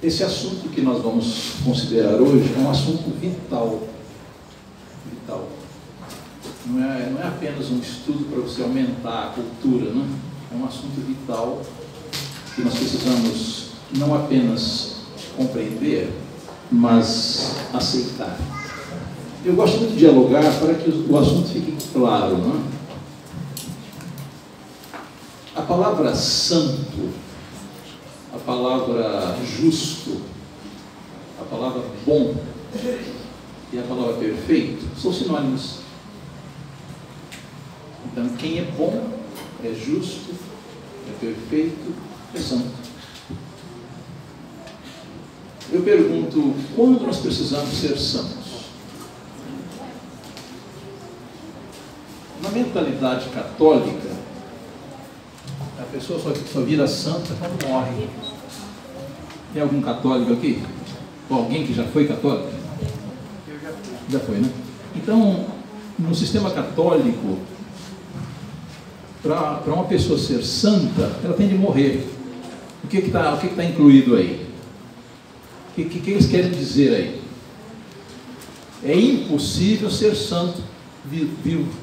Esse assunto que nós vamos considerar hoje é um assunto vital. Vital. Não é apenas um estudo para você aumentar a cultura, né? É um assunto vital que nós precisamos não apenas compreender, mas aceitar. Eu gosto muito de dialogar para que o assunto fique claro, né? A palavra santo, a palavra justo, a palavra bom e a palavra perfeito são sinônimos. Então, quem é bom, é justo, é perfeito, é santo. Eu pergunto, quando nós precisamos ser santos? Na mentalidade católica, a pessoa só vira santa quando morre. Tem algum católico aqui? Ou alguém que já foi católico? Eu já fui. Já foi, né? Então, no sistema católico, para uma pessoa ser santa, ela tem de morrer. O que está incluído aí? O que eles querem dizer aí? É impossível ser santo vivo.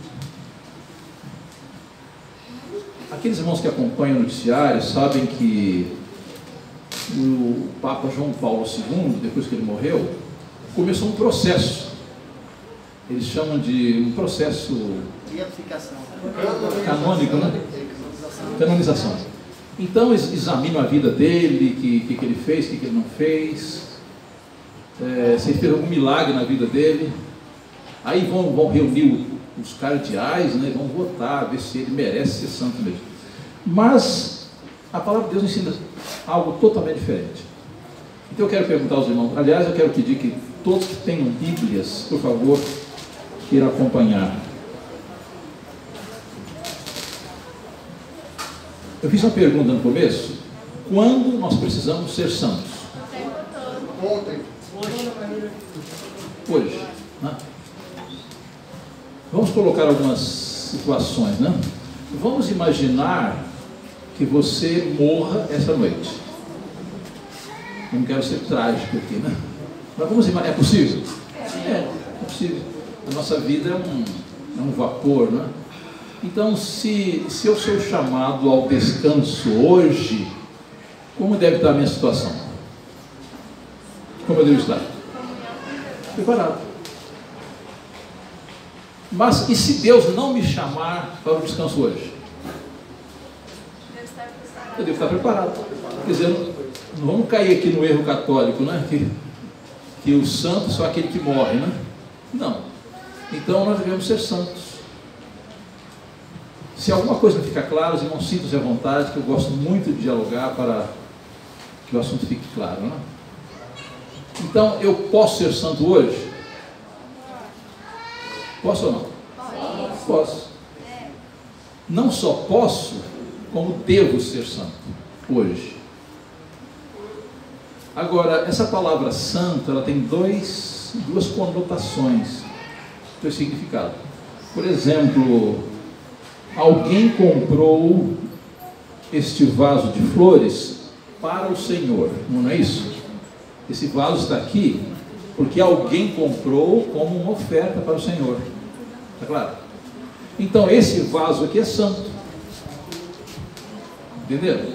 Aqueles irmãos que acompanham o noticiário sabem que o Papa João Paulo II, depois que ele morreu, começou um processo. Eles chamam de um processo canônico, né? Canonização. Então examinam a vida dele, o que ele fez, o que ele não fez, se ele fez algum milagre na vida dele. Aí vão reunir os cardeais, né, vão votar, ver se ele merece ser santo mesmo. Mas a palavra de Deus ensina algo totalmente diferente. Então eu quero perguntar aos irmãos, aliás eu quero pedir que todos que tenham Bíblias, por favor, queiram acompanhar. Eu fiz uma pergunta no começo: quando nós precisamos ser santos? Ontem. Hoje, né? Vamos colocar algumas situações, né? Vamos imaginar que você morra essa noite. Eu não quero ser trágico aqui, né? Mas vamos imaginar, é possível? É possível. A nossa vida é um vapor, né? Então, se eu sou chamado ao descanso hoje, como deve estar a minha situação? Como eu devo estar? Preparado. Mas e se Deus não me chamar para o descanso hoje? Eu devo estar preparado. Quer dizer, não vamos cair aqui no erro católico, né? Que o santo é só aquele que morre, né? Não. Então nós devemos ser santos. Se alguma coisa não ficar clara, os irmãos sintam-se à vontade, que eu gosto muito de dialogar para que o assunto fique claro, né? Então, eu posso ser santo hoje? Posso ou não? Posso. Não só posso, como devo ser santo hoje. Agora, essa palavra santo, ela tem duas conotações, dois significados. Por exemplo, alguém comprou este vaso de flores para o Senhor, não é isso? Esse vaso está aqui porque alguém comprou como uma oferta para o Senhor. Está claro? Então esse vaso aqui é santo. Entenderam?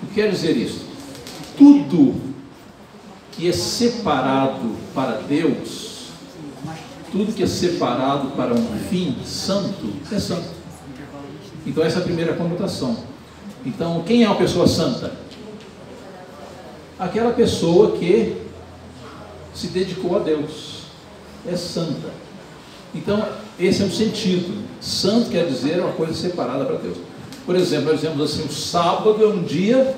O que quer dizer isso? Tudo que é separado para Deus, tudo que é separado para um fim santo, é santo. Então essa é a primeira conotação. Então quem é uma pessoa santa? Aquela pessoa que se dedicou a Deus, é santa. Então esse é o sentido. Santo quer dizer uma coisa separada para Deus. Por exemplo, nós dizemos assim: o sábado é um dia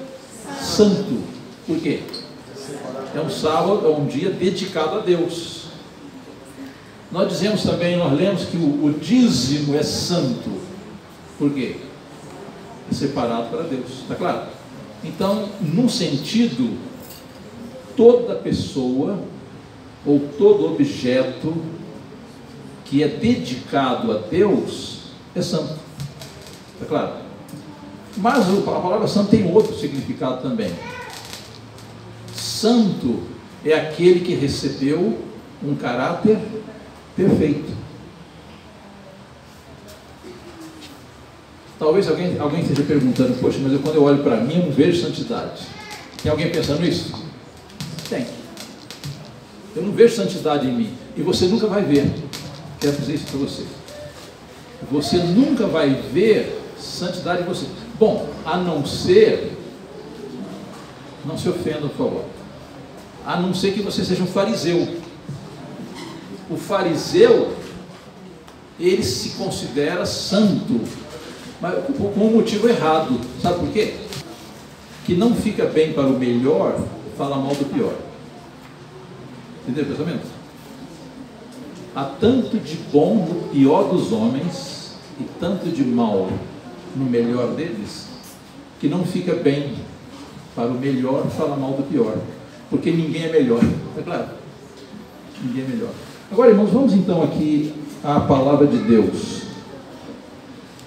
santo. Por quê? É um sábado, é um dia dedicado a Deus. Nós dizemos também, nós lemos que o dízimo é santo. Por quê? É separado para Deus, está claro? Então, num sentido, toda pessoa ou todo objeto que é dedicado a Deus é santo, está claro? Mas a palavra santo tem outro significado também. Santo é aquele que recebeu um caráter perfeito. Talvez alguém esteja perguntando, poxa, mas quando eu olho para mim eu não vejo santidade. Tem alguém pensando nisso? Tem. Eu não vejo santidade em mim. E você nunca vai ver. Quero dizer isso para você. Você nunca vai ver santidade em você. Bom, a não ser, não se ofenda, por favor, a não ser que você seja um fariseu. O fariseu, ele se considera santo, mas com um motivo errado. Sabe por quê? Que não fica bem para o melhor, fala mal do pior. Entendeu o pensamento? Há tanto de bom no pior dos homens e tanto de mal no melhor deles, que não fica bem para o melhor falar mal do pior, porque ninguém é melhor, é claro? Ninguém é melhor. Agora, irmãos, vamos então aqui à palavra de Deus.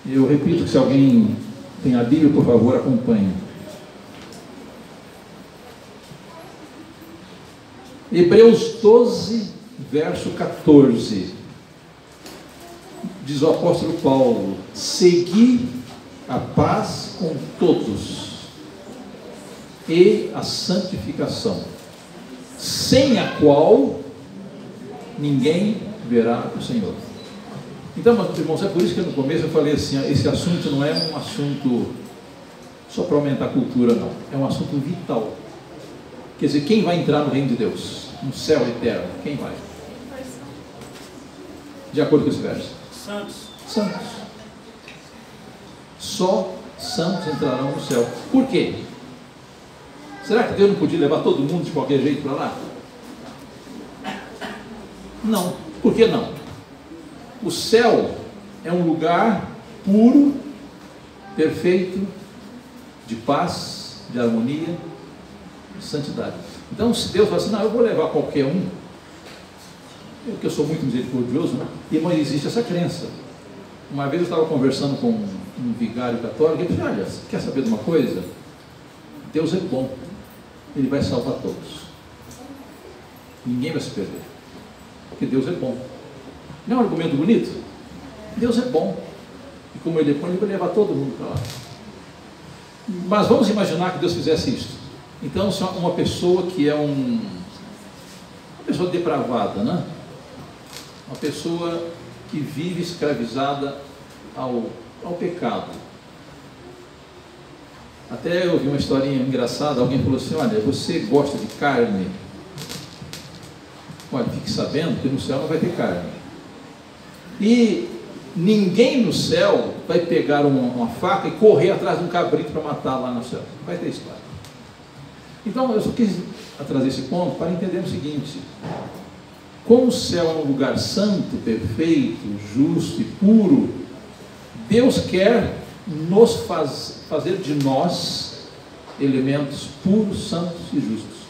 Eu repito que se alguém tem a Bíblia, por favor, acompanhe. Hebreus 12, verso 14. Diz o apóstolo Paulo: segui a paz com todos e a santificação, sem a qual ninguém verá o Senhor. Então, irmãos, é por isso que no começo eu falei assim, esse assunto não é um assunto só para aumentar a cultura, não. É um assunto vital. Quer dizer, quem vai entrar no reino de Deus? No céu eterno? Quem vai? De acordo com esse verso. Santos. Santos. Só santos entrarão no céu. Por quê? Será que Deus não podia levar todo mundo de qualquer jeito para lá? Não. Por que não? O céu é um lugar puro, perfeito, de paz, de harmonia, de santidade. Então, se Deus fala assim, não, eu vou levar qualquer um, porque eu sou muito misericordioso, né? Mas existe essa crença. Uma vez eu estava conversando com um vigário católico, e ele disse, olha, quer saber de uma coisa? Deus é bom, Ele vai salvar todos. Ninguém vai se perder, porque Deus é bom. Não é um argumento bonito? Deus é bom, e como Ele é bom, Ele vai levar todo mundo para lá. Mas vamos imaginar que Deus fizesse isso. Então, se uma pessoa que é uma pessoa depravada, né? Uma pessoa que vive escravizada ao pecado. Até eu vi uma historinha engraçada, alguém falou assim, olha, você gosta de carne? Olha, fique sabendo que no céu não vai ter carne. E ninguém no céu vai pegar uma faca e correr atrás de um cabrito para matar lá no céu. Não vai ter história. Então, eu só quis trazer esse ponto para entender o seguinte: como o céu é um lugar santo, perfeito, justo e puro, Deus quer nos fazer de nós elementos puros, santos e justos.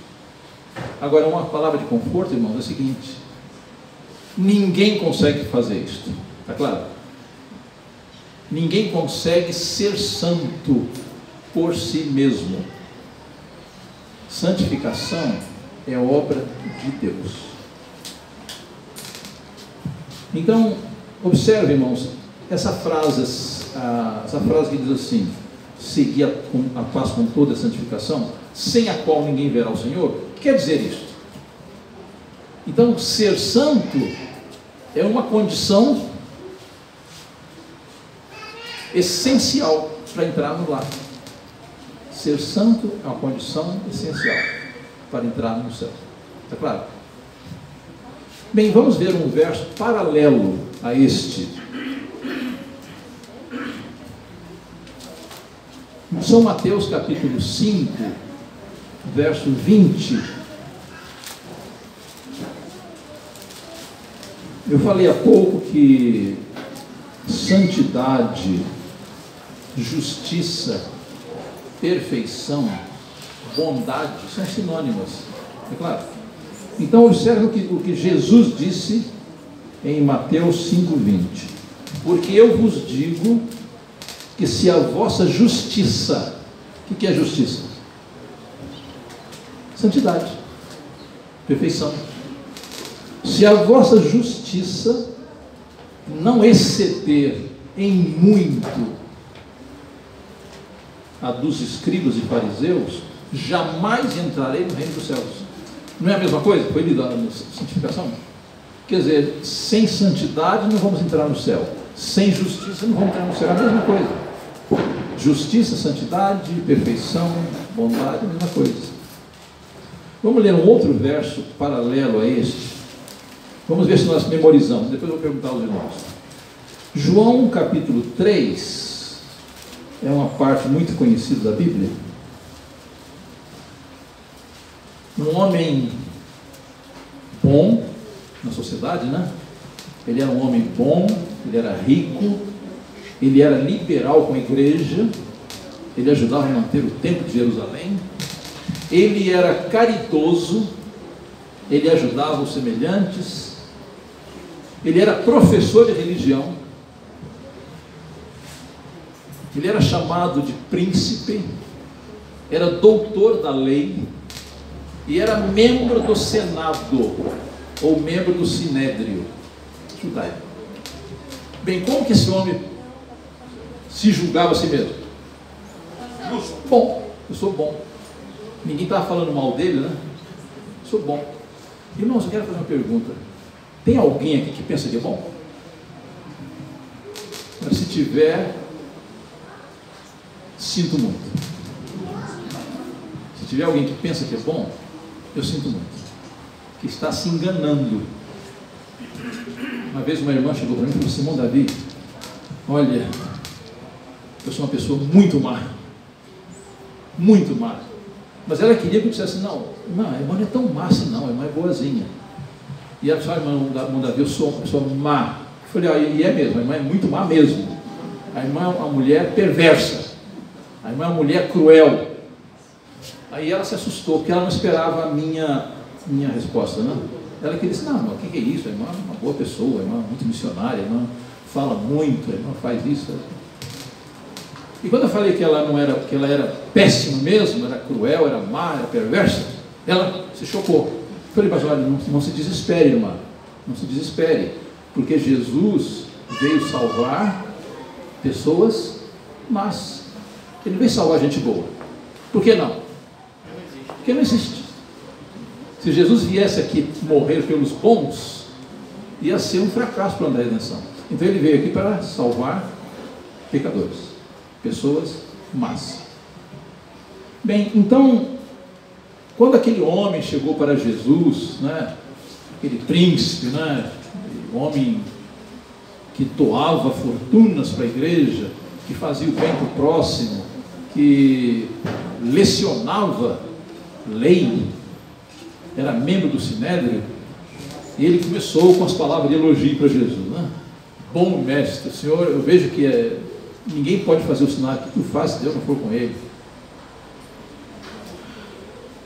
Agora, uma palavra de conforto, irmãos, é o seguinte: ninguém consegue fazer isto, está claro? Ninguém consegue ser santo por si mesmo. Santificação é obra de Deus. Então, observe, irmãos, essa frase que diz assim: seguir a paz com toda a santificação, sem a qual ninguém verá o Senhor. Quer dizer isto? Então, ser santo é uma condição essencial para entrar no lar. Ser santo é uma condição essencial para entrar no céu. Está claro? Bem, vamos ver um verso paralelo a este. São Mateus capítulo 5, verso 20. Eu falei há pouco que santidade, justiça, perfeição, bondade são sinônimas, é claro? Então observe o que Jesus disse em Mateus 5,20: porque eu vos digo que se a vossa justiça, o que é justiça? Santidade, perfeição. Se a vossa justiça não exceder em muito a dos escribas e fariseus, jamais entrarei no reino dos céus. Não é a mesma coisa? Foi lida na santificação? Quer dizer, sem santidade não vamos entrar no céu, sem justiça não vamos entrar no céu, é a mesma coisa. Justiça, santidade, perfeição, bondade, a mesma coisa. Vamos ler um outro verso paralelo a este. Vamos ver se nós memorizamos, depois eu vou perguntar aos irmãos. João capítulo 3 é uma parte muito conhecida da Bíblia. Um homem bom na sociedade, né? Ele era um homem bom, ele era rico, ele era liberal com a igreja, ele ajudava a manter o templo de Jerusalém, ele era caridoso, ele ajudava os semelhantes, ele era professor de religião, ele era chamado de príncipe, era doutor da lei e era membro do Senado, ou membro do Sinédrio judaico. Bem, como que esse homem se julgava a si mesmo? Bom, eu sou bom. Ninguém estava falando mal dele, né? Eu sou bom. Irmãos, eu quero fazer uma pergunta. Tem alguém aqui que pensa que é bom? Mas se tiver, sinto muito. Se tiver alguém que pensa que é bom, eu sinto muito. Que está se enganando. Uma vez uma irmã chegou para mim e falou: Simão Davi, olha, eu sou uma pessoa muito má. Muito má. Mas ela queria que eu dissesse: não, irmã, a irmã não é tão má assim não, a irmã é boazinha. E ela falou: irmão Davi, eu sou uma pessoa má. Eu falei: e é mesmo, a irmã é muito má mesmo. A irmã é uma mulher perversa. A irmã é uma mulher cruel. Aí ela se assustou, porque ela não esperava a minha resposta, né? Ela queria dizer: não, irmão, o que é isso? A irmã é uma boa pessoa, a irmã é muito missionária, a irmã fala muito, a irmã faz isso. E quando eu falei que ela era péssima mesmo, era cruel, era má, era perversa, ela se chocou. Eu falei: mas olha, não se desespere, irmã, não se desespere, porque Jesus veio salvar pessoas más. Ele veio salvar gente boa. Por que não? Porque não existe. Se Jesus viesse aqui morrer pelos bons, ia ser um fracasso para a redenção. Então ele veio aqui para salvar pecadores, pessoas más. Bem, então, quando aquele homem chegou para Jesus, né, aquele príncipe, né, homem que doava fortunas para a igreja, que fazia o bem para o próximo, que lecionava lei, era membro do Sinédrio, e ele começou com as palavras de elogio para Jesus, né? Bom mestre, Senhor, eu vejo que ninguém pode fazer o sinal que tu fazes se Deus não for com ele.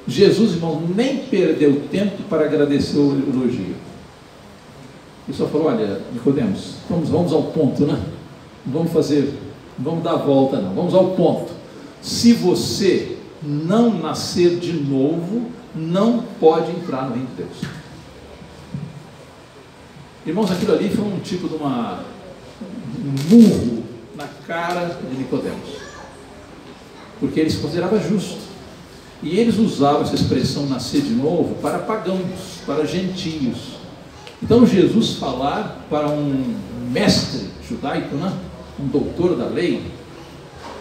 Jesus, irmão, nem perdeu tempo para agradecer o elogio. Ele só falou: olha, Nicodemos, vamos ao ponto, né? Não vamos dar a volta não, vamos ao ponto. Se você não nascer de novo, não pode entrar no reino de Deus. Irmãos, aquilo ali foi um tipo de um murro na cara de Nicodemos, porque ele se considerava justo, e eles usavam essa expressão nascer de novo para pagãos, para gentios. Então Jesus falar para um mestre judaico, né? Um doutor da lei,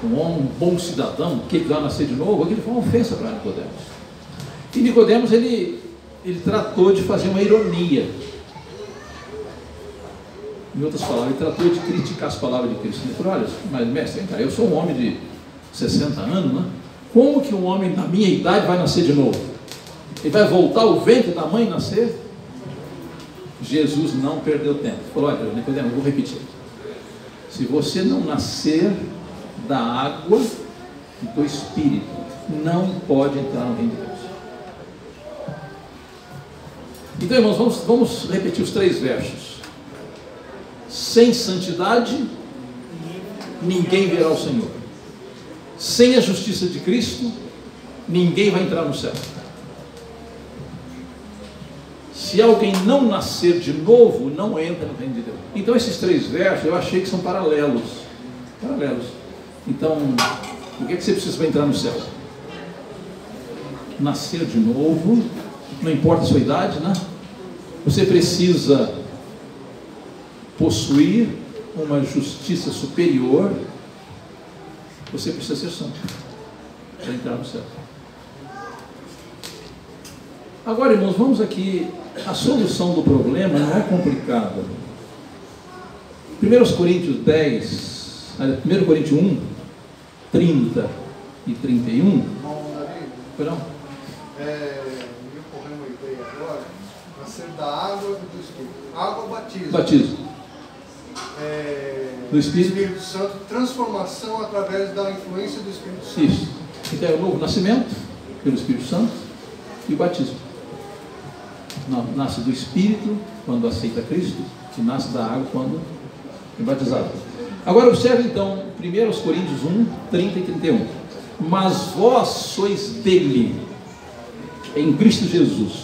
um bom cidadão, que ele vai nascer de novo, aquilo foi uma ofensa para Nicodemos. E Nicodemos, ele tratou de fazer uma ironia. Em outras palavras, ele tratou de criticar as palavras de Cristo. Ele falou: olha, mas mestre, eu sou um homem de 60 anos, né? Como que um homem na minha idade vai nascer de novo? Ele vai voltar ao ventre da mãe e nascer? Jesus não perdeu tempo. Ele falou: olha, Nicodemos, eu vou repetir. Se você não nascer da água e do Espírito, não pode entrar no reino de Deus. Então, irmãos, vamos repetir os 3 versos. Sem santidade, ninguém verá o Senhor. Sem a justiça de Cristo, ninguém vai entrar no céu. se alguém não nascer de novo, não entra no reino de Deus. Então esses 3 versos eu achei que são paralelos. Então, o que é que você precisa para entrar no céu? Nascer de novo, não importa a sua idade, né? Você precisa possuir uma justiça superior, você precisa ser santo para entrar no céu. Agora, irmãos, vamos aqui, a solução do problema não é complicada. 1 Coríntios 1 30 e 31. Perdão? Me ocorreu uma ideia agora, nascer da água e do Espírito. Água, batismo. Batismo. Do Espírito Santo, transformação através da influência do Espírito Santo. Isso. Então é o novo nascimento pelo Espírito Santo e o batismo. Nasce do Espírito quando aceita Cristo, e nasce da água quando é batizado. Agora observe então 1 Coríntios 1, 30 e 31. Mas vós sois dele, em Cristo Jesus,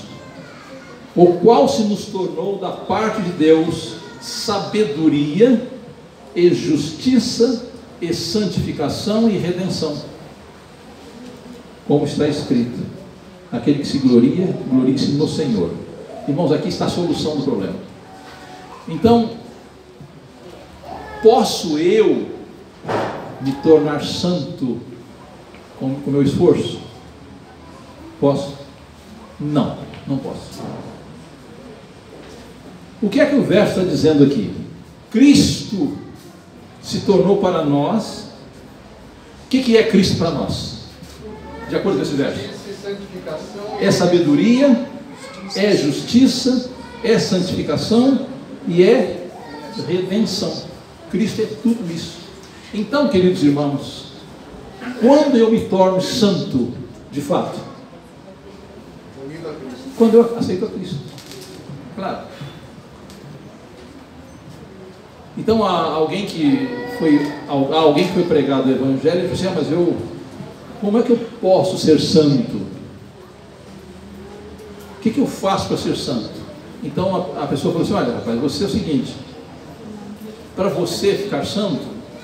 o qual se nos tornou da parte de Deus sabedoria e justiça e santificação e redenção, como está escrito: aquele que se gloria, glorie-se no Senhor. Irmãos, aqui está a solução do problema. Então, posso eu me tornar santo com o meu esforço? Posso? Não, não posso. O que é que o verso está dizendo aqui? Cristo se tornou para nós. O que é Cristo para nós? De acordo com esse verso? É sabedoria, é justiça, é santificação e é redenção. Cristo é tudo isso. Então, queridos irmãos, quando eu me torno santo, de fato? Quando eu aceito a Cristo. Claro. Então, alguém que foi pregado o Evangelho e disse: mas como é que eu posso ser santo? O que eu faço para ser santo? Então a pessoa falou assim: olha, rapaz, você é o seguinte, para você ficar santo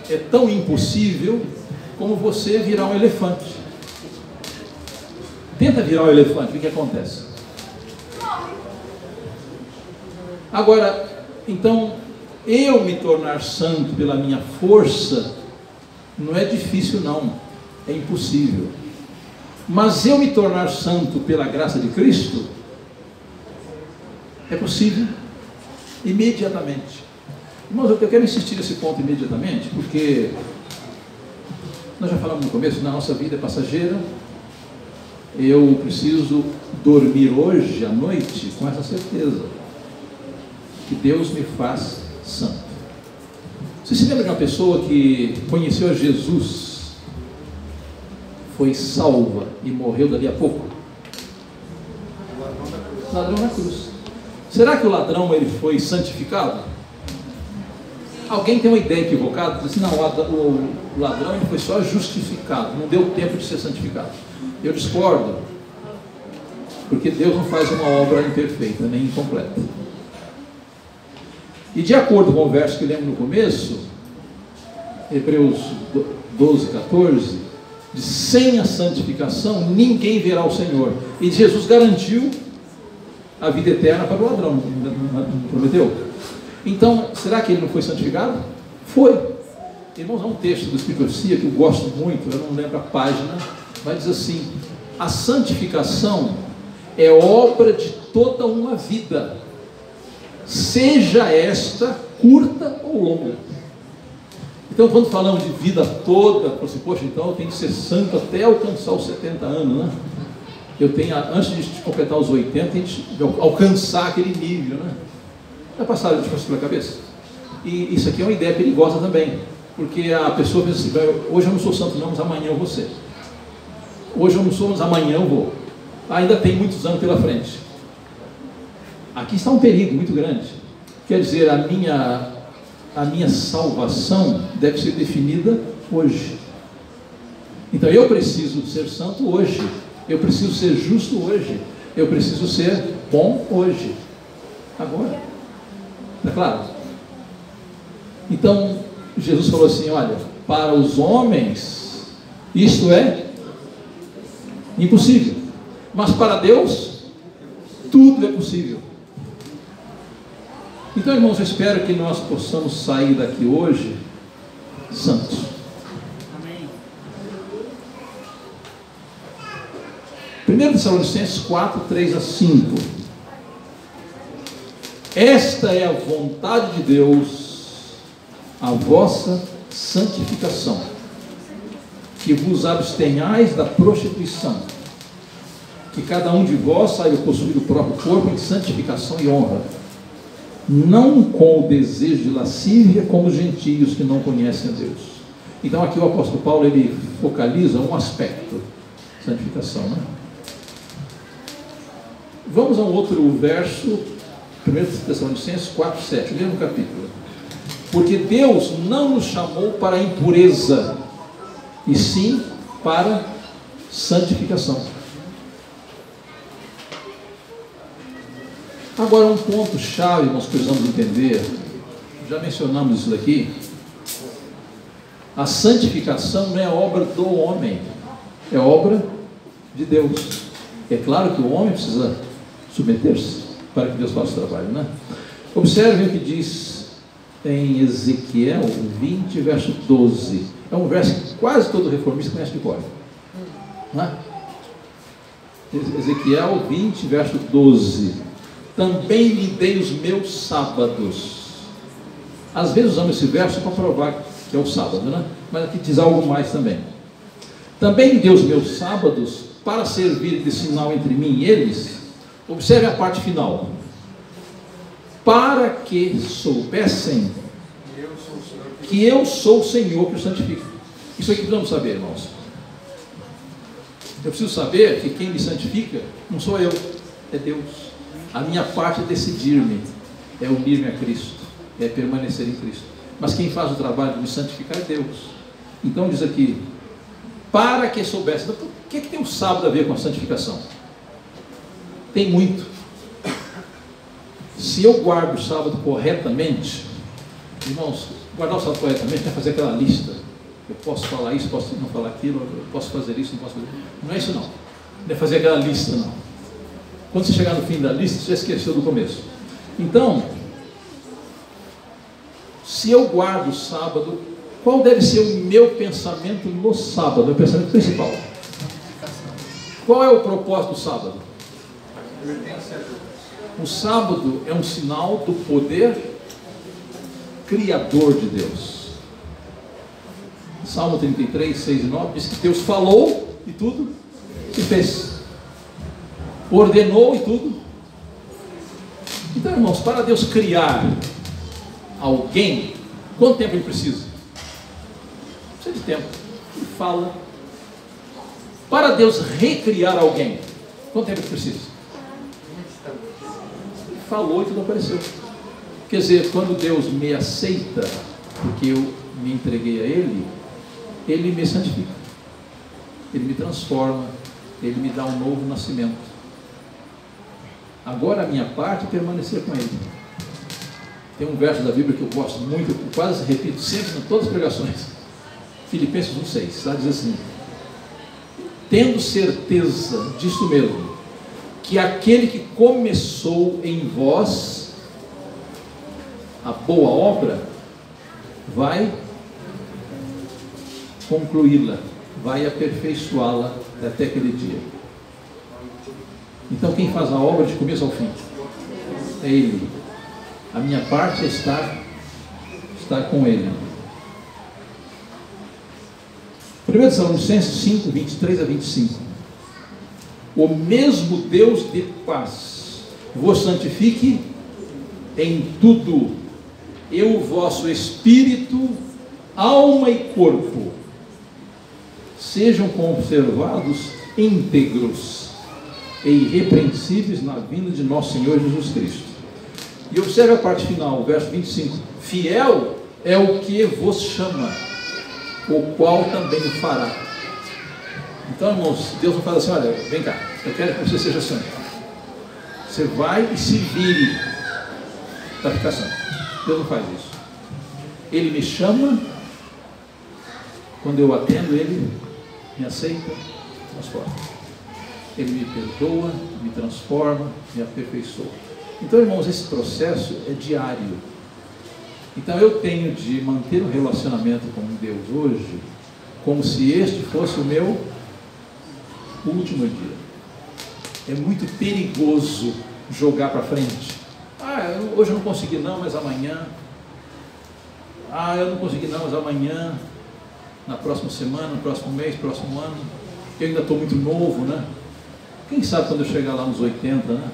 é tão impossível como você virar um elefante. Tenta virar um elefante, o que acontece? Agora, então, eu me tornar santo pela minha força não é difícil não, é impossível. Mas eu me tornar santo pela graça de Cristo é possível imediatamente. Irmãos, eu quero insistir nesse ponto imediatamente, porque nós já falamos no começo, na nossa vida é passageira. Eu preciso dormir hoje à noite com essa certeza que Deus me faz santo. Você se lembra de uma pessoa que conheceu a Jesus, foi salva e morreu dali a pouco? Ladrão na cruz. Será que o ladrão ele foi santificado? Alguém tem uma ideia equivocada? Diz assim: não, o ladrão ele foi só justificado, não deu tempo de ser santificado. Eu discordo, porque Deus não faz uma obra imperfeita, nem incompleta. E de acordo com o verso que lemos no começo, Hebreus 12, 14, diz: sem a santificação ninguém verá o Senhor. E Jesus garantiu a vida eterna para o ladrão, não prometeu? Então, será que ele não foi santificado? Foi. Irmãos, há um texto do Espírito Profecia que eu gosto muito, eu não lembro a página, mas diz assim: a santificação é obra de toda uma vida, seja esta curta ou longa. Então, quando falamos de vida toda, eu assim: poxa, então eu tenho que ser santo até alcançar os 70 anos, né? Eu tenho, antes de completar os 80, tem que alcançar aquele nível, né? Já passaram isso pela cabeça? E isso aqui é uma ideia perigosa também, porque a pessoa pensa assim: hoje eu não sou santo não, mas amanhã eu vou ser. Hoje eu não sou, mas amanhã eu vou. Ainda tem muitos anos pela frente. Aqui está um perigo muito grande. Quer dizer, a minha salvação deve ser definida hoje. Então eu preciso ser santo hoje, eu preciso ser justo hoje, eu preciso ser bom hoje. Agora. Está claro? Então, Jesus falou assim, olha, para os homens, isto é impossível. Mas para Deus, tudo é possível. Então, irmãos, eu espero que nós possamos sair daqui hoje santos. Amém. 1 Tessalonicenses 4, 3 a 5. Esta é a vontade de Deus, a vossa santificação, que vos abstenhais da prostituição, que cada um de vós saiba possuir o próprio corpo em santificação e honra, não com o desejo de lascívia, como os gentios que não conhecem a Deus. Então aqui o apóstolo Paulo, ele focaliza um aspecto, santificação, né? Vamos a um outro verso, 1 Tessalonicenses 4, 7, o mesmo capítulo. Porque Deus não nos chamou para a impureza, e sim para santificação. Agora, um ponto chave nós precisamos entender, já mencionamos isso daqui, a santificação não é obra do homem, é obra de Deus. É claro que o homem precisa submeter-se para que Deus faça o trabalho, né? Observe o que diz em Ezequiel 20, verso 12. É um verso que quase todo reformista conhece de cor, né? Ezequiel 20, verso 12. Também lhe dei os meus sábados. Às vezes usamos esse verso para provar que é o sábado, né? Mas aqui diz algo mais também. Também lhe dei os meus sábados para servir de sinal entre mim e eles. Observe a parte final. Para que soubessem que eu sou o Senhor que os santifica. Isso aqui precisamos saber, irmãos. Eu preciso saber que quem me santifica não sou eu, é Deus. A minha parte é decidir-me, é unir-me a Cristo, é permanecer em Cristo. Mas quem faz o trabalho de me santificar é Deus. Então diz aqui, para que soubesse. Então, o que tem o sábado a ver com a santificação? Tem muito. Se eu guardo o sábado corretamente, irmãos, guardar o sábado corretamente é fazer aquela lista. Eu posso falar isso, posso não falar aquilo, eu posso fazer isso, não posso fazer. Não é isso não. Não é fazer aquela lista não. Quando você chegar no fim da lista, você já esqueceu do começo. Então, se eu guardo o sábado, qual deve ser o meu pensamento no sábado? O meu pensamento principal. Qual é o propósito do sábado? O sábado é um sinal do poder criador de Deus. Salmo 33, 6 e 9 diz que Deus falou e tudo se fez. Ordenou e tudo. Então, irmãos, para Deus criar alguém, quanto tempo ele precisa? Precisa de tempo. Ele fala. Para Deus recriar alguém, quanto tempo ele precisa? Ele falou e tudo apareceu. Quer dizer, quando Deus me aceita, porque eu me entreguei a Ele, Ele me santifica, Ele me transforma, Ele me dá um novo nascimento. Agora a minha parte é permanecer com Ele. Tem um verso da Bíblia que eu gosto muito, eu quase repito sempre em todas as pregações. Filipenses 1,6, lá diz assim: tendo certeza disso mesmo, que aquele que começou em vós a boa obra, vai concluí-la, vai aperfeiçoá-la até aquele dia. Então quem faz a obra de começo ao fim? É Ele. A minha parte é estar com Ele. 1 Tessalonicenses 5, 23 a 25. O mesmo Deus de paz vos santifique em tudo, e o vosso espírito, alma e corpo sejam conservados íntegros e irrepreensíveis na vinda de nosso Senhor Jesus Cristo. E observe a parte final, o verso 25. Fiel é o que vos chama, o qual também o fará. Então, irmãos, Deus não fala assim: olha, vem cá, eu quero que você seja santo. Você vai e se vire. para ficar santo. Deus não faz isso. Ele me chama, quando eu atendo, Ele me aceita, transforma. Ele me perdoa, me transforma, me aperfeiçoa. Então, irmãos, esse processo é diário. Então, eu tenho de manter um relacionamento com Deus hoje, como se este fosse o meu último dia. É muito perigoso jogar para frente. Hoje eu não consegui não, mas amanhã. Eu não consegui não, mas amanhã, na próxima semana, no próximo mês, próximo ano. Eu ainda estou muito novo, né? Quem sabe quando eu chegar lá nos 80, né?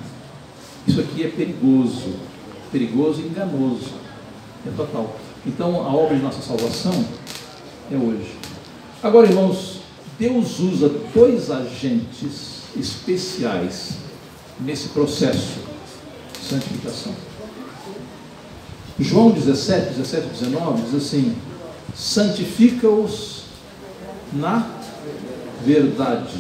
Isso aqui é perigoso e enganoso. É total. Então, a obra de nossa salvação é hoje. Agora, irmãos, Deus usa dois agentes especiais nesse processo de santificação. João 17, 19 diz assim: santifica-os na verdade,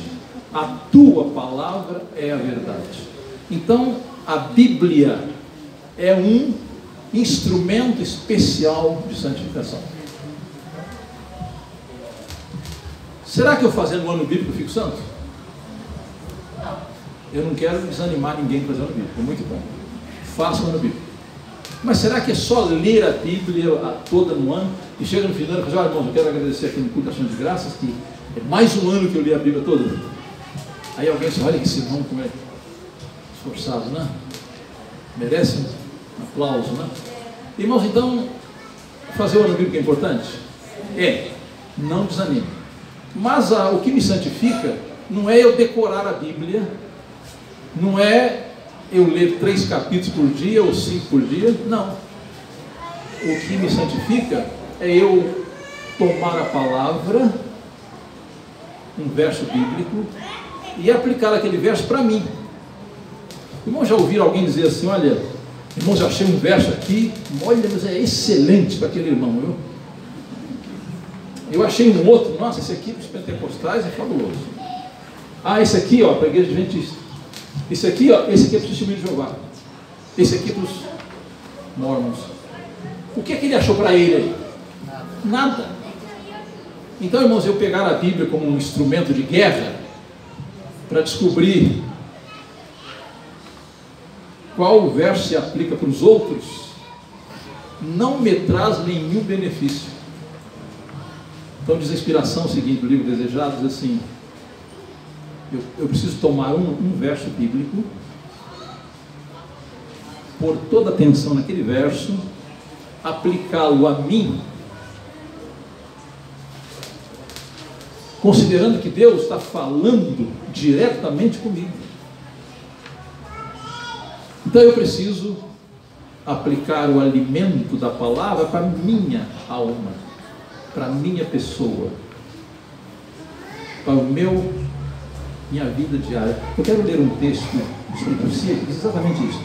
a tua palavra é a verdade. Então, a Bíblia é um instrumento especial de santificação. Será que eu fazendo o ano bíblico fico santo? Eu não quero desanimar ninguém para fazer o ano bíblico, é muito bom. Faça o ano bíblico. Mas será que é só ler a Bíblia toda no ano e chega no final e fala: olha, irmãos, eu quero agradecer aqui no culto de ação de graças, que é mais um ano que eu li a Bíblia toda. Aí alguém diz: olha esse irmão como é esforçado, né? Merece um aplauso, né? Irmãos, então, fazer o ano bíblico é importante? Não desanime. Mas o que me santifica não é eu decorar a Bíblia, não é eu ler 3 capítulos por dia ou 5 por dia, não. O que me santifica é eu tomar a palavra, um verso bíblico, e aplicar aquele verso para mim. Irmãos, já ouviram alguém dizer assim: olha, irmãos, eu achei um verso aqui, olha, mas é excelente para aquele irmão, viu? Eu achei um outro, nossa, esse aqui para os pentecostais é fabuloso. Esse aqui, ó, para a igreja adventista. Esse aqui é para os testemunhos de Jeová. Esse aqui é para os mormons. O que é que ele achou para ele aí? Nada. Então, irmãos, eu pegar a Bíblia como um instrumento de guerra para descobrir qual verso se aplica para os outros, não me traz nenhum benefício. Então diz a inspiração seguinte do livro Desejado, diz assim: eu preciso tomar um verso bíblico, pôr toda a atenção naquele verso, aplicá-lo a mim, considerando que Deus está falando diretamente comigo. Então eu preciso aplicar o alimento da palavra para a minha alma, para a minha pessoa, para minha vida diária. Eu quero ler um texto do Espírito Santo que diz exatamente isso.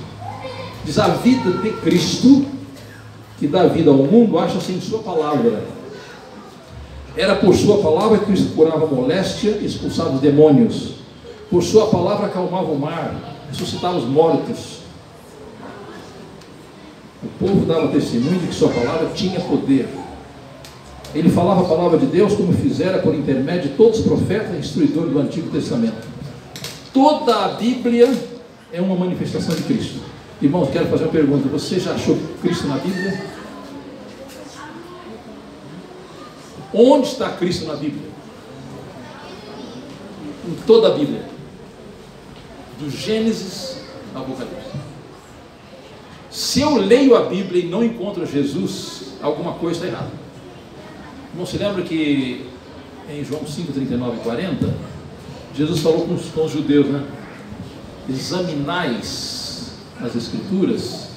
Diz: a vida de Cristo, que dá vida ao mundo, acha-se em sua palavra. Era por sua palavra que Cristo curava a moléstia e expulsava os demônios. Por sua palavra acalmava o mar, ressuscitava os mortos. O povo dava testemunho de que sua palavra tinha poder. Ele falava a palavra de Deus como fizera por intermédio de todos os profetas e instruidores do Antigo Testamento. Toda a Bíblia é uma manifestação de Cristo. Irmãos, quero fazer uma pergunta: você já achou Cristo na Bíblia? Onde está Cristo na Bíblia? Em toda a Bíblia, do Gênesis ao Apocalipse. Se eu leio a Bíblia e não encontro Jesus, alguma coisa está errada. Não se lembra que em João 5, 39 e 40, Jesus falou com os judeus, né? Examinais as Escrituras.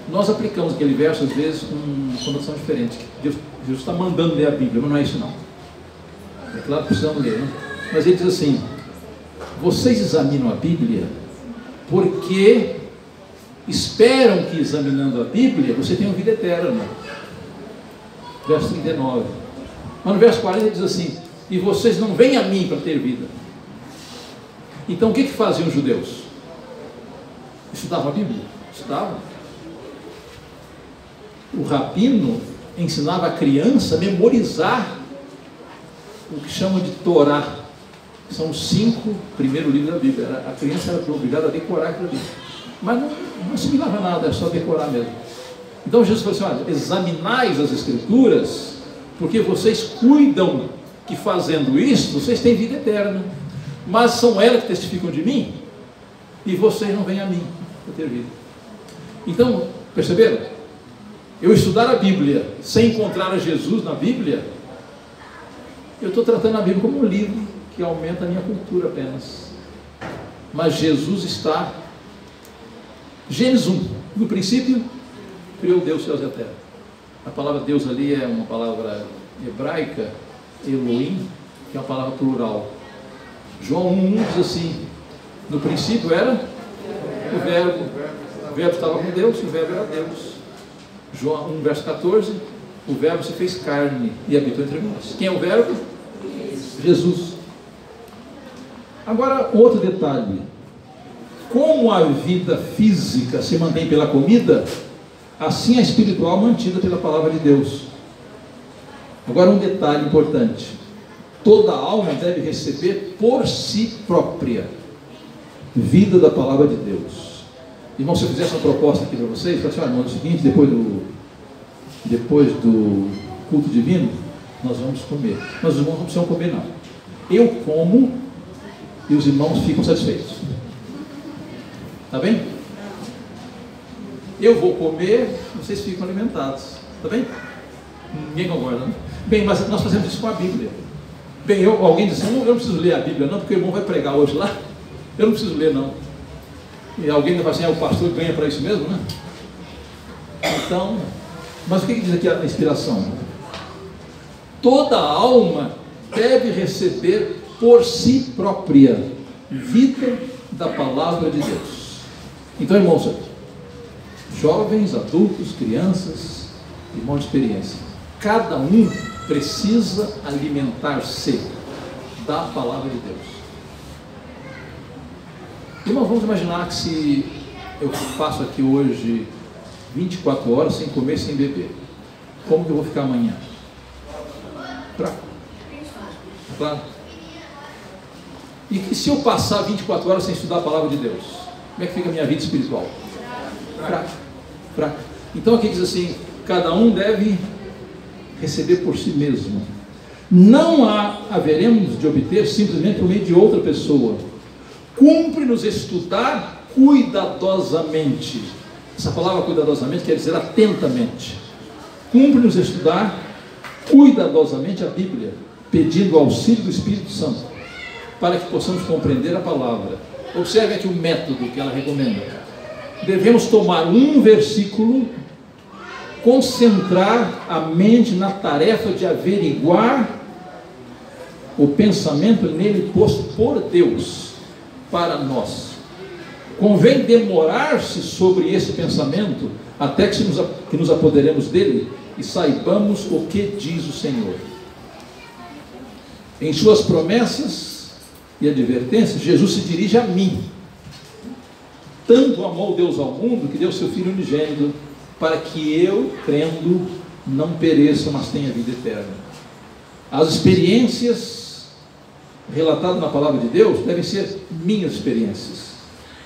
Nós aplicamos aquele verso às vezes com uma conotação diferente. Deus está mandando ler a Bíblia, mas não é isso não. É claro que precisamos ler, né? Mas ele diz assim: vocês examinam a Bíblia porque esperam que, examinando a Bíblia, você tenha uma vida eterna. Verso 39. Mas no verso 40 ele diz assim: e vocês não vêm a mim para ter vida. Então o que faziam os judeus? Estudavam a Bíblia? Estudavam. o rabino ensinava a criança a memorizar o que chamam de Torá, que são os 5 primeiros livros da Bíblia. A criança era obrigada a decorar aquilo ali, mas não assimilava nada, é só decorar mesmo. Então Jesus falou assim: olha, examinais as Escrituras, porque vocês cuidam que fazendo isso, vocês têm vida eterna, mas são elas que testificam de mim, e vocês não vêm a mim para ter vida. Então, perceberam? Eu estudar a Bíblia sem encontrar a Jesus na Bíblia, eu estou tratando a Bíblia como um livro que aumenta a minha cultura apenas. Mas Jesus está. Gênesis 1, no princípio criou Deus céus e a terra. A palavra Deus ali é uma palavra hebraica, Elohim, que é uma palavra plural. João 1 diz assim: no princípio era o verbo estava com Deus e o verbo era Deus. João 1 verso 14, o verbo se fez carne e habitou entre nós. Quem é o verbo? Jesus. Agora, outro detalhe: como a vida física se mantém pela comida, assim a espiritual mantida pela palavra de Deus. Agora, um detalhe importante: toda alma deve receber por si própria vida da palavra de Deus. Irmão, se eu fizesse uma proposta aqui para vocês, eu falei assim: olha, irmão, é o seguinte, depois do culto divino, nós vamos comer. Mas os irmãos não precisam comer, não. Eu como e os irmãos ficam satisfeitos. Está bem? Eu vou comer, vocês ficam alimentados. Está bem? Ninguém concorda, né? Bem, mas nós fazemos isso com a Bíblia. Bem, alguém diz assim: eu não preciso ler a Bíblia não, porque o irmão vai pregar hoje lá. Eu não preciso ler não. E alguém vai assim: o pastor ganha para isso mesmo, né? Então, mas o que diz aqui a inspiração? Toda alma deve receber por si própria vida da palavra de Deus. Então, irmãos, jovens, adultos, crianças, irmãos de experiência, cada um precisa alimentar-se da palavra de Deus. Irmão, vamos imaginar que se eu passo aqui hoje 24 horas sem comer, sem beber, como que eu vou ficar amanhã? Fraco. Claro. E que se eu passar 24 horas sem estudar a palavra de Deus, como é que fica a minha vida espiritual? Fraco. Fraco. Então aqui diz assim: cada um deve receber por si mesmo. Não haveremos de obter simplesmente por meio de outra pessoa. Cumpre-nos estudar cuidadosamente. Essa palavra cuidadosamente quer dizer atentamente. Cumpre-nos estudar cuidadosamente a Bíblia, pedindo o auxílio do Espírito Santo, para que possamos compreender a palavra. Observe aqui o método que ela recomenda. Devemos tomar um versículo, concentrar a mente na tarefa de averiguar o pensamento nele posto por Deus para nós. Convém demorar-se sobre esse pensamento até que nos apoderemos dele e saibamos o que diz o Senhor. Em suas promessas e advertências, Jesus se dirige a mim. Tanto amou Deus ao mundo que deu seu Filho unigênito, para que eu, crendo, não pereça, mas tenha vida eterna. As experiências relatadas na palavra de Deus devem ser minhas experiências.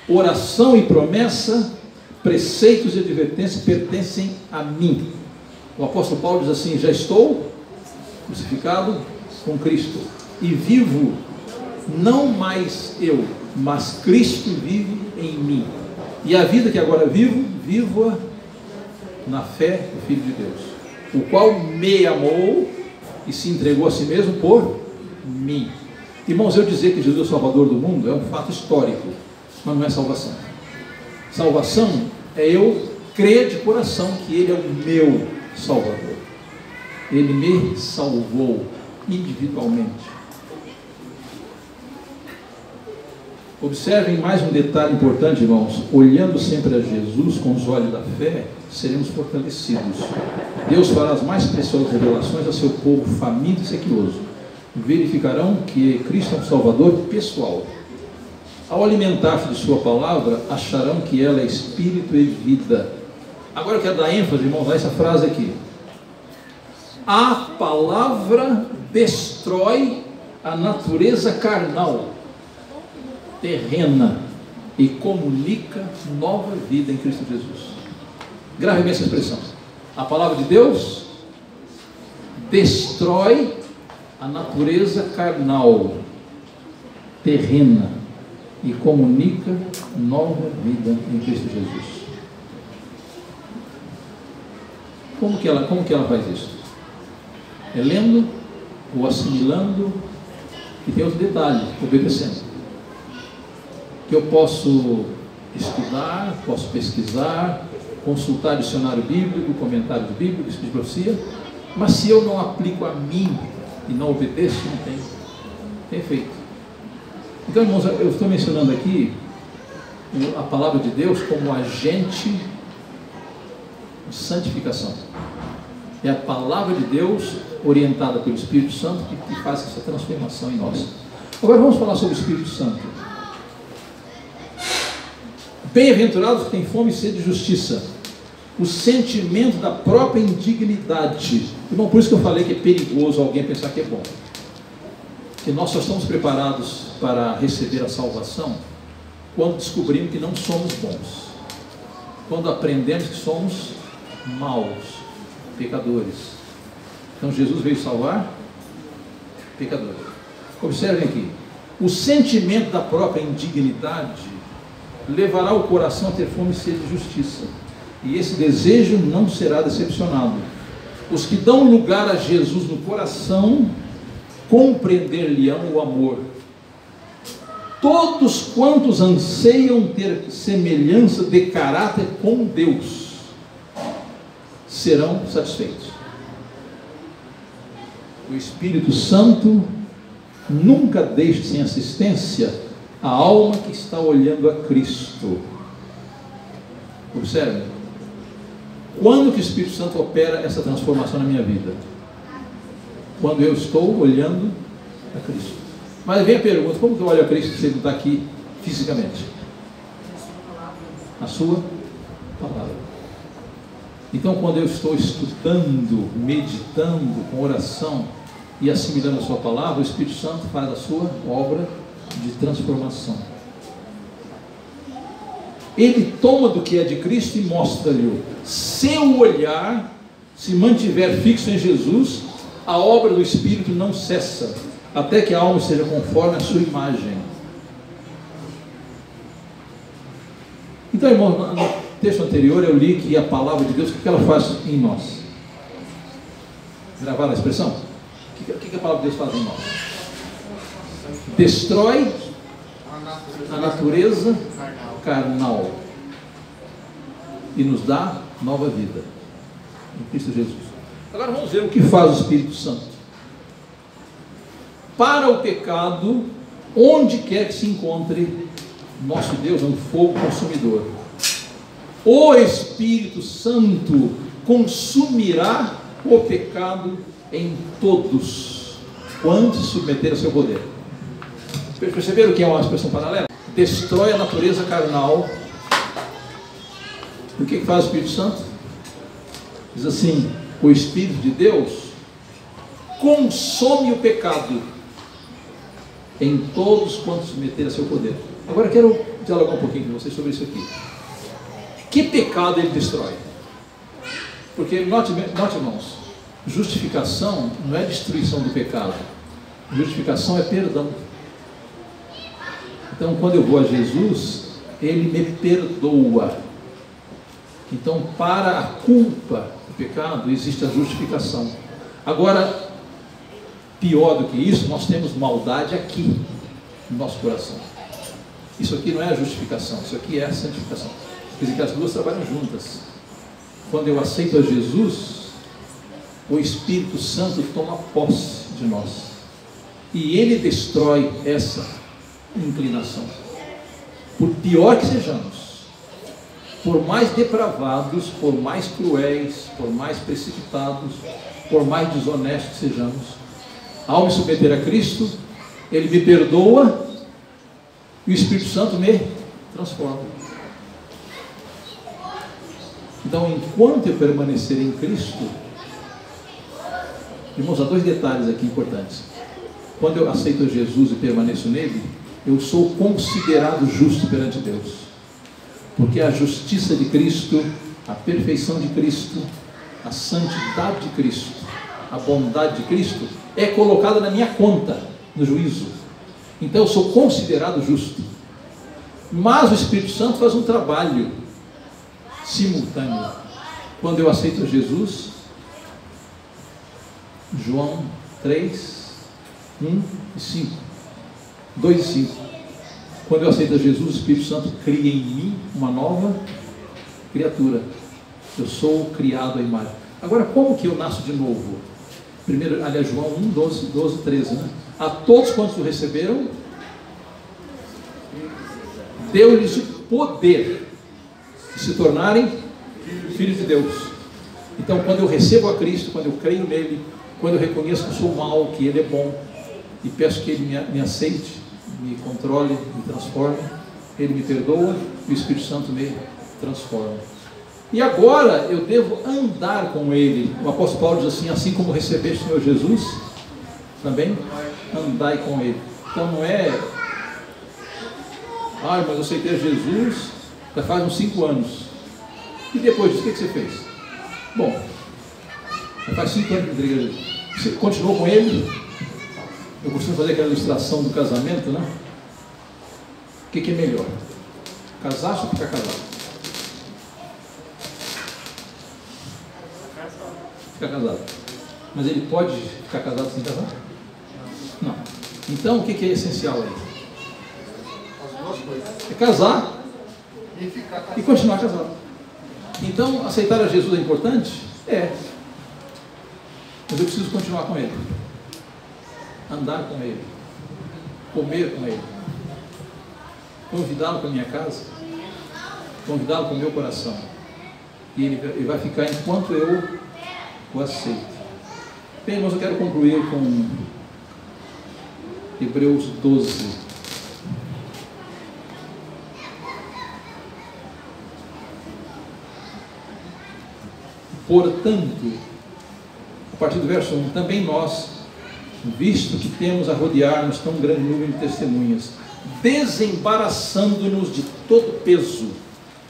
Oração e promessa, preceitos e advertências pertencem a mim. O apóstolo Paulo diz assim: já estou crucificado com Cristo e vivo, não mais eu, mas Cristo vive em mim. E a vida que agora vivo, vivo-a na fé do Filho de Deus, o qual me amou e se entregou a si mesmo por mim. Irmãos, eu dizer que Jesus é o Salvador do mundo é um fato histórico, mas não é salvação. Salvação é eu crer de coração que Ele é o meu Salvador. Ele me salvou individualmente. Observem mais um detalhe importante, irmãos. Olhando sempre a Jesus com os olhos da fé, seremos fortalecidos. Deus fará as mais preciosas revelações a seu povo faminto e sequioso. Verificarão que Cristo é um Salvador pessoal. Ao alimentar-se de sua palavra, acharão que ela é espírito e vida. Agora eu quero dar ênfase, irmãos, a essa frase aqui. A palavra destrói a natureza carnal, terrena, e comunica nova vida em Cristo Jesus. Grave bem essa expressão. A palavra de Deus destrói a natureza carnal, terrena, e comunica nova vida em Cristo Jesus. Como que ela faz isso? É lendo ou assimilando, e tem outro detalhe, obedecendo. Que eu posso estudar, posso pesquisar, consultar dicionário bíblico, comentários bíblicos, de profecia, mas se eu não aplico a mim e não obedeço, não tem efeito. Então, irmãos, eu estou mencionando aqui a palavra de Deus como agente de santificação. É a palavra de Deus orientada pelo Espírito Santo que faz essa transformação em nós. Agora vamos falar sobre o Espírito Santo. Bem-aventurados que têm fome e sede de justiça, o sentimento da própria indignidade. Irmão, por isso que eu falei que é perigoso alguém pensar que é bom. Que nós só estamos preparados para receber a salvação quando descobrimos que não somos bons, quando aprendemos que somos maus, pecadores. Então Jesus veio salvar pecadores. Observem aqui, o sentimento da própria indignidade levará o coração a ter fome e sede de justiça, e esse desejo não será decepcionado. Os que dão lugar a Jesus no coração compreender-lhe-ão o amor. Todos quantos anseiam ter semelhança de caráter com Deus serão satisfeitos. O Espírito Santo nunca deixa sem assistência a alma que está olhando a Cristo. Observe, quando que o Espírito Santo opera essa transformação na minha vida? Quando eu estou olhando a Cristo. Mas vem a pergunta, como que eu olho a Cristo se ele não está aqui fisicamente? A sua palavra. Então, quando eu estou estudando, meditando com oração e assimilando a sua palavra, o Espírito Santo faz a sua obra de transformação. Ele toma do que é de Cristo e mostra-lhe. Se o olhar se mantiver fixo em Jesus, a obra do Espírito não cessa, até que a alma seja conforme a sua imagem. Então, irmão, no texto anterior eu li que a palavra de Deus, o que ela faz em nós? Gravaram a expressão? O que a palavra de Deus faz em nós? Destrói a natureza carnal e nos dá nova vida em Cristo Jesus. Agora vamos ver o que faz o Espírito Santo. Para o pecado, onde quer que se encontre, nosso Deus é um fogo consumidor. O Espírito Santo consumirá o pecado em todos quantos se submeter a seu poder. Perceberam que é uma expressão paralela? Destrói a natureza carnal. O que faz o Espírito Santo? Diz assim: o Espírito de Deus consome o pecado em todos quantos se meter a seu poder. Agora quero dialogar um pouquinho com vocês sobre isso aqui. Que pecado ele destrói? Porque note irmãos, justificação não é destruição do pecado, justificação é perdão. Então, quando eu vou a Jesus, ele me perdoa. Então, para a culpa do pecado existe a justificação. Agora, pior do que isso, nós temos maldade aqui no nosso coração. Isso aqui não é a justificação, isso aqui é a santificação. Quer dizer que as duas trabalham juntas. Quando eu aceito a Jesus, o Espírito Santo toma posse de nós e ele destrói essa inclinação. Por pior que sejamos, por mais depravados, por mais cruéis, por mais precipitados, por mais desonestos que sejamos, ao me submeter a Cristo, ele me perdoa e o Espírito Santo me transforma. Então, enquanto eu permanecer em Cristo, irmãos, há dois detalhes aqui importantes. Quando eu aceito Jesus e permaneço nele, eu sou considerado justo perante Deus. Porque a justiça de Cristo, a perfeição de Cristo, a santidade de Cristo, a bondade de Cristo é colocada na minha conta, no juízo. Então eu sou considerado justo. Mas o Espírito Santo faz um trabalho simultâneo. Quando eu aceito Jesus, João 3, 1 e 5, 2 e 5. Quando eu aceito Jesus, o Espírito Santo cria em mim uma nova criatura. Eu sou criado à imagem. Agora, como que eu nasço de novo? Primeiro, aliás, João 1, 12, 13, né? A todos quantos o receberam, deu-lhes o poder de se tornarem filhos de Deus. Então, quando eu recebo a Cristo, quando eu creio nele, quando eu reconheço que eu sou mau, que ele é bom, e peço que ele me aceite, me controle, me transforme, ele me perdoa e o Espírito Santo me transforma. E agora eu devo andar com ele. O apóstolo Paulo diz assim: assim como recebeste o Senhor Jesus, também andai com ele. Então não é, mas eu aceitei Jesus já faz uns 5 anos. E depois disso, o que você fez? Bom, já faz 5 anos que igreja. Você continuou com ele? Eu costumo fazer aquela ilustração do casamento, né? O que é melhor? Casar ou ficar casado? Ficar casado. Mas ele pode ficar casado sem casar? Não. Então o que é essencial aí? As duas coisas. É casar e continuar casado. Então aceitar a Jesus é importante? É. Mas eu preciso continuar com ele. Andar com ele, comer com ele, convidá-lo para a minha casa, convidá-lo para o meu coração, e ele vai ficar enquanto eu o aceito. Bem, irmãos, eu quero concluir com Hebreus 12. Portanto, a partir do verso 1, também nós, visto que temos a rodear-nos tão grande número de testemunhas, desembaraçando-nos de todo peso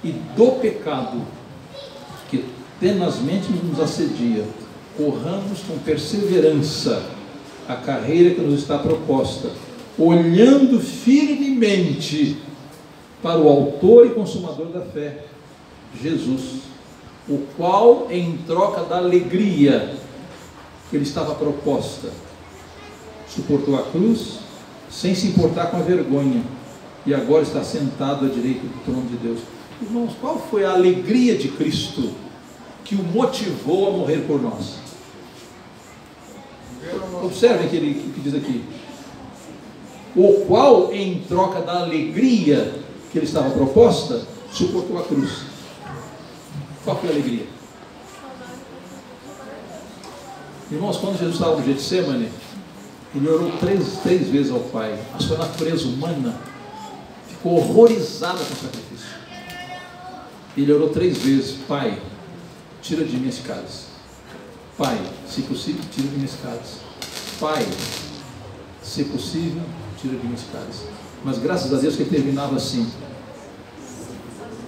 e do pecado que tenazmente nos assedia, corramos com perseverança a carreira que nos está proposta, olhando firmemente para o autor e consumador da fé, Jesus, o qual, em troca da alegria que lhe estava proposta, suportou a cruz, sem se importar com a vergonha, e agora está sentado à direita do trono de Deus. Irmãos, qual foi a alegria de Cristo que o motivou a morrer por nós? Observem que diz aqui: o qual, em troca da alegria que lhe estava proposta, suportou a cruz. Qual foi a alegria? Irmãos, quando Jesus estava no Getsemane, ele orou três vezes ao Pai. A sua natureza humana ficou horrorizada com o sacrifício. Ele orou 3 vezes: Pai, tira de mim esse cálice. Pai, se possível, tira de mim esse cálice. Pai, se possível, tira de mim esse cálice. Mas graças a Deus que ele terminava assim: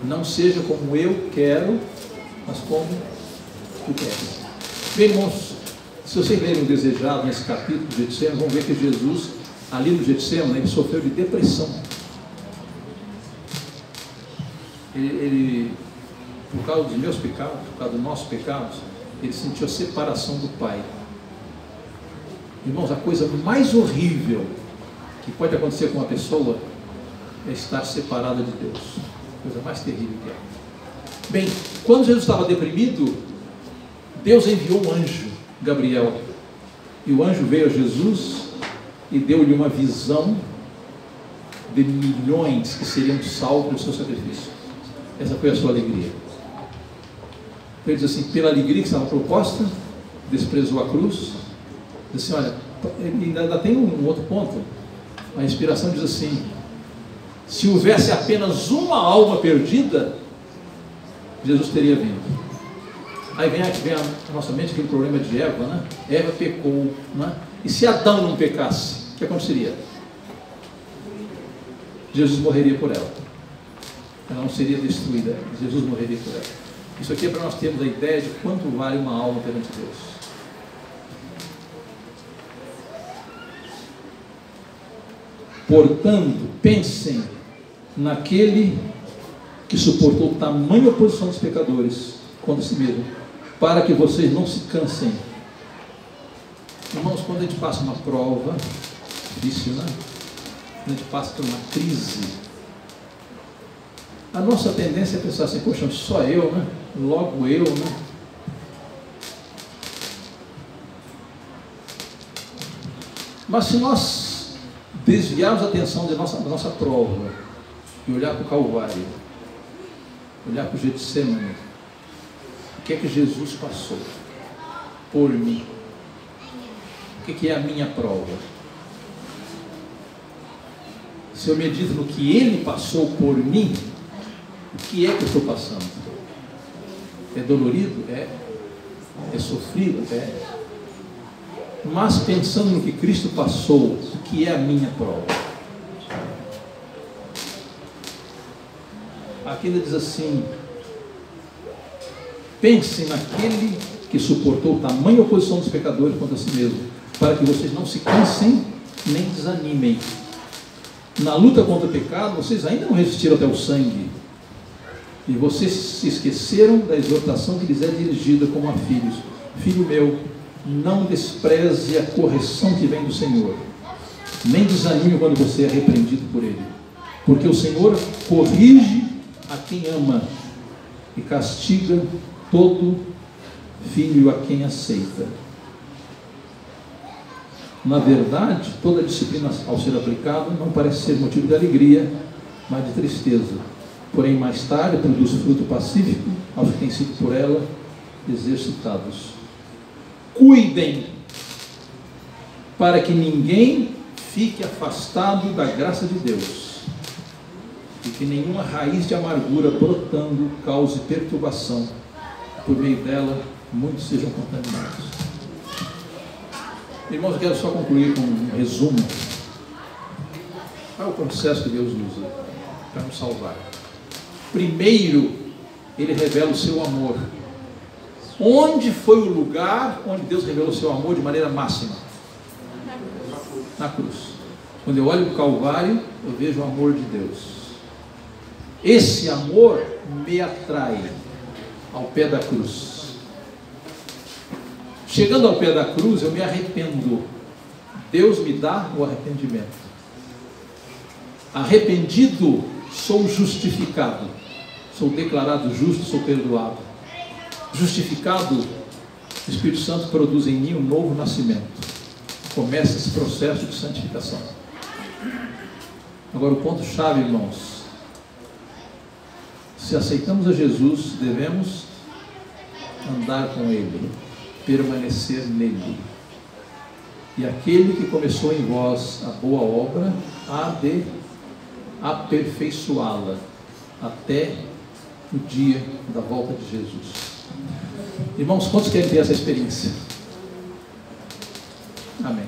não seja como eu quero, mas como tu queres. Bem, irmãos, se vocês lerem o Desejado nesse capítulo de Getsemane, vão ver que Jesus, ali no Getsemane, ele sofreu de depressão. Ele, por causa dos meus pecados, por causa dos nossos pecados, ele sentiu a separação do Pai. Irmãos, a coisa mais horrível que pode acontecer com uma pessoa é estar separada de Deus. A coisa mais terrível que é. Bem, quando Jesus estava deprimido, Deus enviou um anjo, Gabriel, e o anjo veio a Jesus e deu-lhe uma visão de milhões que seriam salvos pelo seu sacrifício. Essa foi a sua alegria. Então ele diz assim: pela alegria que estava proposta, desprezou a cruz. Diz assim: olha, ele ainda tem um outro ponto. A inspiração diz assim: se houvesse apenas uma alma perdida, Jesus teria vindo. Aí vem a nossa mente aquele problema de Eva, né? Eva pecou, né? E se Adão não pecasse, o que aconteceria? Jesus morreria por ela. Ela não seria destruída, Jesus morreria por ela. Isso aqui é para nós termos a ideia de quanto vale uma alma perante Deus. Portanto, pensem naquele que suportou tamanha oposição dos pecadores contra si mesmo, para que vocês não se cansem. Irmãos, quando a gente passa uma prova difícil, né? Quando a gente passa por uma crise, a nossa tendência é pensar assim: poxa, só eu, né? Logo eu, né? Mas se nós desviarmos a atenção da nossa prova e olhar para o Calvário, olhar para o Getsemane, o que é que Jesus passou por mim? O que é a minha prova? Se eu medito no que Ele passou por mim, o que é que eu estou passando? É dolorido? É sofrido? É. Mas pensando no que Cristo passou, o que é a minha prova? Aqui ele diz assim: pensem naquele que suportou tamanha oposição dos pecadores contra si mesmo, para que vocês não se cansem nem desanimem. Na luta contra o pecado, vocês ainda não resistiram até o sangue, e vocês se esqueceram da exortação que lhes é dirigida como a filhos. Filho meu, não despreze a correção que vem do Senhor, nem desanime quando você é repreendido por Ele, porque o Senhor corrige a quem ama e castiga todo filho a quem aceita. Na verdade, toda disciplina ao ser aplicada não parece ser motivo de alegria, mas de tristeza. Porém, mais tarde produz fruto pacífico aos que têm sido por ela exercitados. Cuidem para que ninguém fique afastado da graça de Deus, e que nenhuma raiz de amargura brotando cause perturbação. Por meio dela, muitos sejam contaminados. Irmãos, eu quero só concluir com um resumo. Qual é o processo que Deus usa para nos salvar? Primeiro, Ele revela o seu amor. Onde foi o lugar onde Deus revelou o seu amor de maneira máxima? Na cruz. Quando eu olho para o Calvário, eu vejo o amor de Deus. Esse amor me atrai ao pé da cruz. Chegando ao pé da cruz, eu me arrependo. Deus me dá o arrependimento. Arrependido, sou justificado. Sou declarado justo, sou perdoado. Justificado, o Espírito Santo produz em mim um novo nascimento. Começa esse processo de santificação. Agora, o ponto-chave, irmãos: se aceitamos a Jesus, devemos andar com Ele, permanecer nele. E aquele que começou em vós a boa obra, há de aperfeiçoá-la até o dia da volta de Jesus. Irmãos, quantos querem ter essa experiência? Amém.